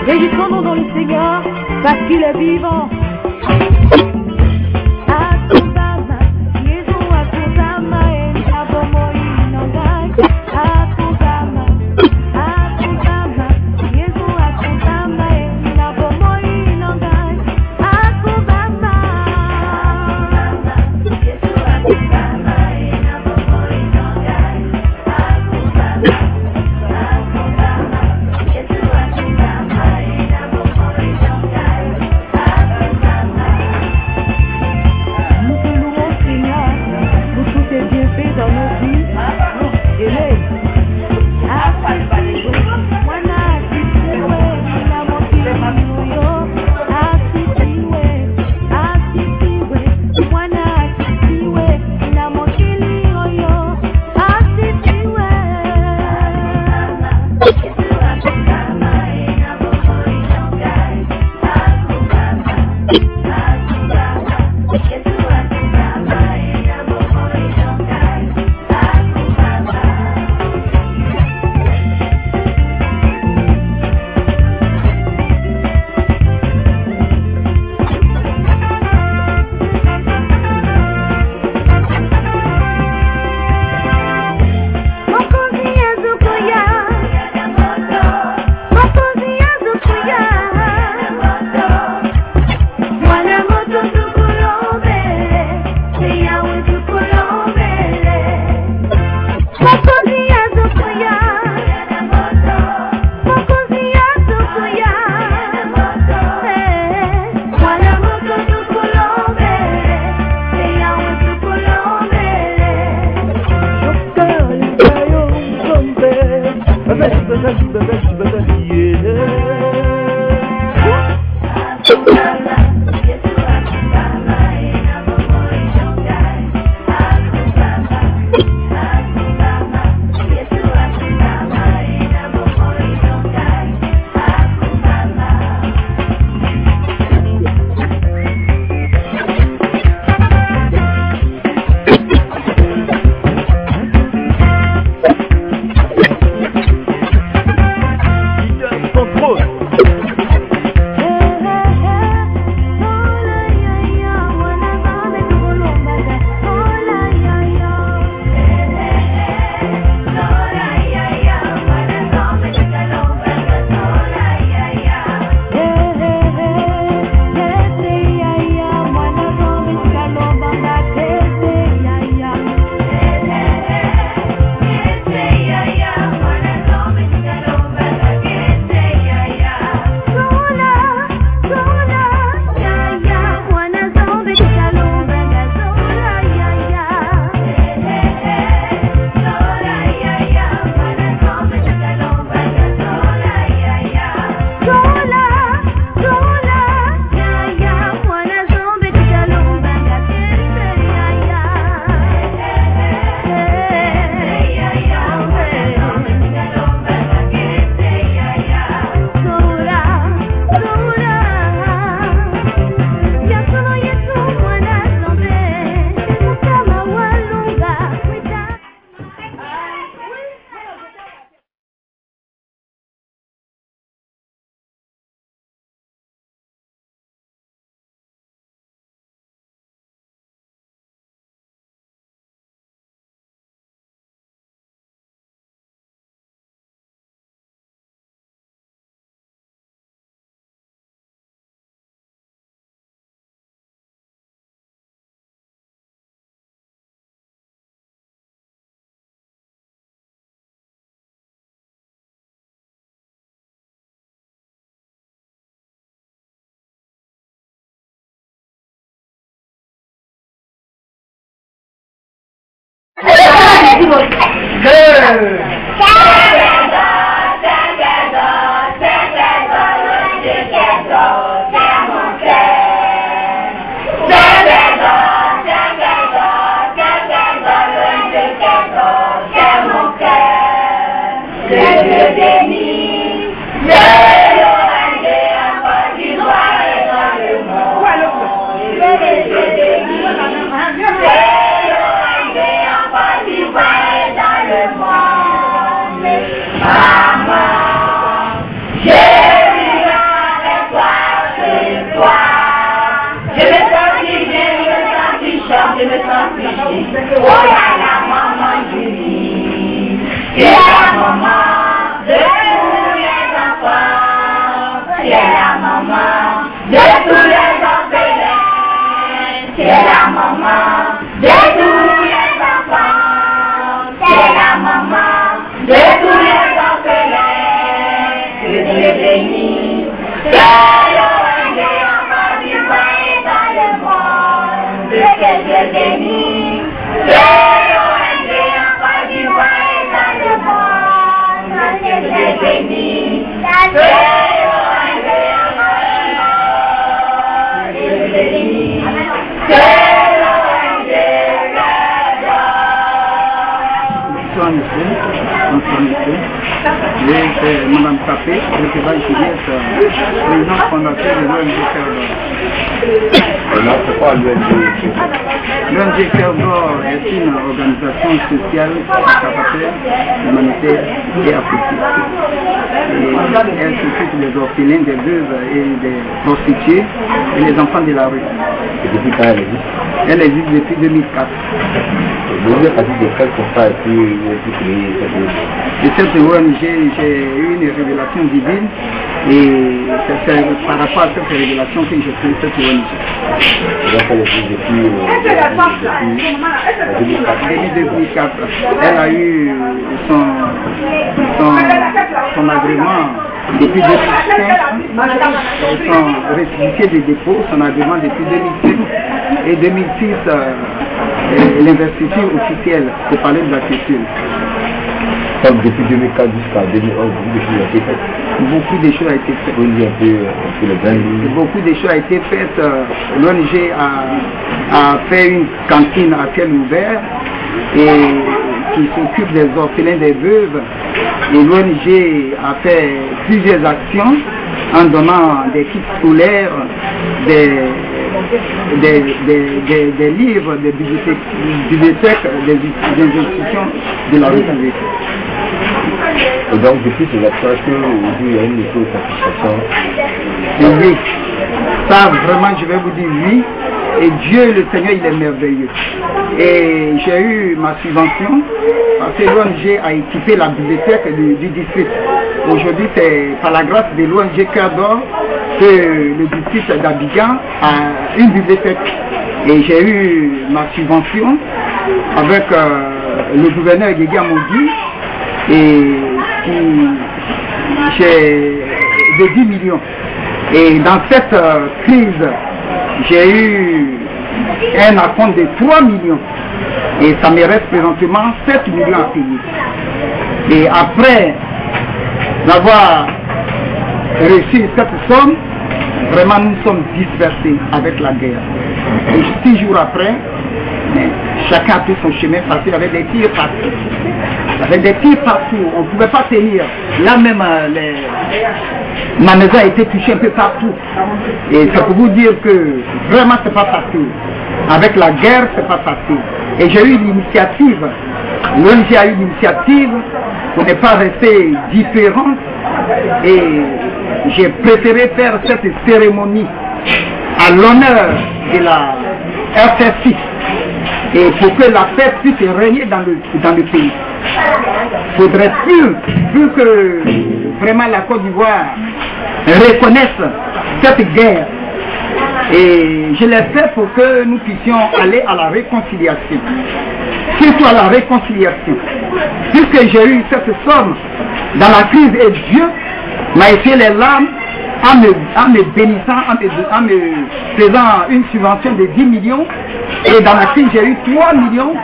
Réjouissons-nous dans le Seigneur, parce qu'il est vivant. Dieu béni, Dieu béni, encore du droit et dans le monde. Dieu béni, Dieu béni, encore du droit et dans le monde. Maman, je vis avec toi, c'est toi. Je me sens si bien, je me sens si chante, je me sens si bien. Oh là là, maman Julie, c'est la maman de tous les enfants. C'est la maman de tous les orphelins. C'est la maman de tous les enfants. C'est la maman de tous les orphelins. Que Dieu bénisse. Que Dieu bénisse, que encore du roi et dans le monde. Que Dieu bénisse, que Dieu bénisse, c'est Mme Tapé, présidente Juliette, présidente fondatrice de l'ONG Cœur d'Or. C'est quoi l'ONG? L'ONG Cœur d'Or est une organisation sociale, caritative, humanitaire et africaine. Elle s'occupe des orphelins, des veuves et des prostituées et les enfants de la rue. Et depuis quand elle existe? Elle existe depuis 2004. Vous avez parti de quel constat et puis créé cette ONG? De cette ONG, j'ai eu une révélation divine et c'est par rapport à cette révélation que j'ai créé cette ONG. Depuis 2004. Elle a eu son agrément depuis 2005, son récépissé de dépôt, son agrément depuis 2005 et 2006, l'investiture officielle pour parler de la culture. Donc depuis 2004 jusqu'à 2011, beaucoup de choses ont été faites. Beaucoup de choses ont été faites. Beaucoup de choses ont été faites. L'ONG a fait une cantine à ciel ouvert et qui s'occupe des orphelins, des veuves. Et l'ONG a fait plusieurs actions en donnant des kits scolaires, des livres, des bibliothèques, des institutions de la République. Et donc depuis ces actions, est-ce qu'aujourd'hui il y a une méthode de satisfaction? Oui, ça vraiment je vais vous dire oui. Et Dieu le Seigneur il est merveilleux. Et j'ai eu ma subvention parce que l'ONG a équipé la bibliothèque du district. Aujourd'hui c'est par la grâce de l'ONG Cœur d'Or que le district d'Abidjan a une bibliothèque. Et j'ai eu ma subvention avec le gouverneur Guégui Amoudi et j'ai de 10 millions. Et dans cette crise, j'ai eu un acompte de 3 millions. Et ça me reste présentement 7 millions à payer. Et après avoir reçu cette somme, vraiment nous sommes dispersés avec la guerre. Et 6 jours après, chacun a pris son chemin facile avec des tirs partout. Avec des tirs partout, on ne pouvait pas tenir. Là même, ma maison a été touchée un peu partout. Et ça peut vous dire que vraiment c'est pas facile. Avec la guerre, c'est pas facile. Et j'ai eu l'initiative, l'ONG a eu l'initiative pour ne pas rester différent. Et j'ai préféré faire cette cérémonie à l'honneur de la RCC. Et pour que la paix puisse régner dans le pays. Il faudrait plus que vraiment la Côte d'Ivoire reconnaisse cette guerre. Et je l'ai fait pour que nous puissions aller à la réconciliation. Surtout à la réconciliation. Puisque j'ai eu cette somme dans la crise et Dieu m'a essayé les larmes en me bénissant, en me faisant une subvention de 10 millions. Et dans la crise, j'ai eu 3 millions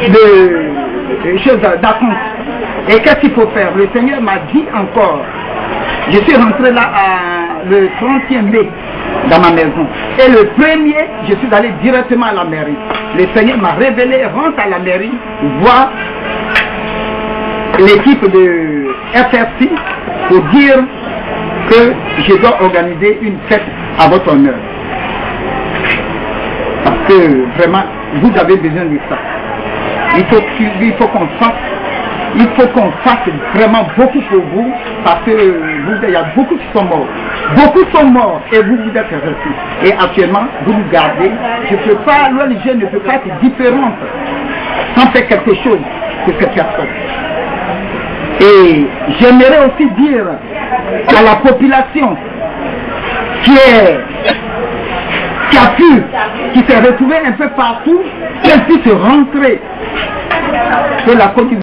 de choses d'acompte. Et qu'est-ce qu'il faut faire? Le Seigneur m'a dit encore, je suis rentré là le 30e mai dans ma maison. Et le 1er, je suis allé directement à la mairie. Le Seigneur m'a révélé, rentre à la mairie, vois l'équipe de FRC pour dire que je dois organiser une fête à votre honneur. Parce que vraiment, vous avez besoin de ça. Il faut qu'on fasse vraiment beaucoup pour vous, parce que il y a beaucoup qui sont morts. Beaucoup sont morts et vous êtes restés. Et actuellement, vous nous gardez. L'ONG ne peut pas être différente sans faire quelque chose de cette personne. Et j'aimerais aussi dire à la population qui s'est retrouvée un peu partout, qu'elle puisse rentrer de la Côte d'Ivoire.